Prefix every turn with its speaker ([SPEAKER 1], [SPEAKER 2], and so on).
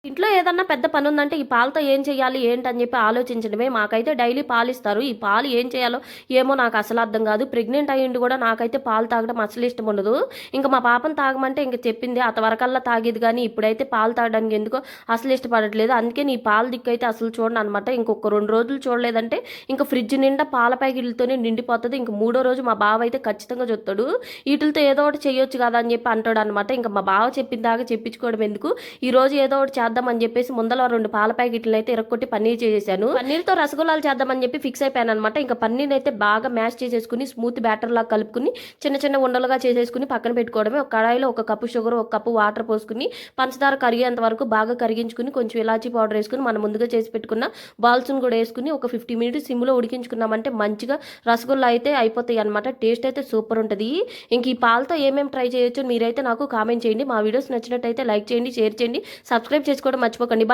[SPEAKER 1] ఇంట్లో ఏదన్నా పెద్ద పనుందంటే ఈ పాలతో ఏం చేయాలి ఏంటని చెప్పి ఆలోచించడమే. మాకైతే డైలీ పాలిస్తారు. ఈ పాలు ఏం చేయాలో ఏమో నాకు అసలు అర్థం కాదు. ప్రెగ్నెంట్ అయ్యుండి కూడా నాకైతే పాలు తాగడం అసలు ఇష్టం ఉండదు. ఇంకా మా పాపను తాగమంటే ఇంక చెప్పింది అంతవరకల్లా తాగేది కానీ ఇప్పుడైతే పాలు తాగడానికి ఎందుకో అసలు ఇష్టపడట్లేదు. అందుకే నీ పాల దిక్కైతే అసలు చూడను అనమాట. ఇంకొక 2 రోజులు చూడలేదంటే ఇంక ఫ్రిడ్జ్ నిండా పాల ప్యాకెట్లతోనే నిండిపోతుంది. ఇంక మూడో రోజు మా బావ అయితే ఖచ్చితంగా చూస్తాడు. వీటితో ఏదో ఒకటి చేయొచ్చు కదా అని చెప్పి అంటాడు అనమాట. ఇంకా మా బావ చెప్పిన దాకా చెప్పించుకోవడం ఎందుకు, ఈ రోజు ఏదో ఒకటి చేద్దామని చెప్పేసి ముందల 2 పాల ప్యాకెట్లు అయితే ఇరక్కొట్టి పన్నీర్ చేసేసాను. పన్నీర్తో రసగుల్లాలు చేద్దామని చెప్పి ఫిక్స్ అయిపోయాను అనమాట. ఇంకా పన్నీర్ అయితే బాగా మ్యాష్ చేసేసుకుని స్మూత్ బ్యాటర్ లాగా కలుపుకుని చిన్న చిన్న ఉండలుగా చేసేసుకుని పక్కన పెట్టుకోవడమే. ఒక కడాయిలో 1 కప్పు షుగర్, 1 కప్పు వాటర్ పోసుకుని పంచదార కరిగేంత వరకు బాగా కరిగించుకుని కొంచెం ఇలాచీ పౌడర్ వేసుకుని మనం ముందుగా చేసి పెట్టుకున్న బాల్స్ను కూడా వేసుకుని ఒక 50 మినిట్స్ సిమ్లో ఉడికించుకున్నామంటే మంచిగా రసగుల్లా అయితే అయిపోతాయి అనమాట. టేస్ట్ అయితే సూపర్ ఉంటుంది. ఇంక ఈ పాలతో ఏమేమి ట్రై చేయొచ్చు మీరైతే నాకు కామెంట్ చేయండి. మా వీడియోస్ నచ్చినట్టయితే లైక్ చేయండి, షేర్ చేయండి, సబ్స్క్రైబ్ చేసుకోవడం మర్చిపోకండి. బాయ్.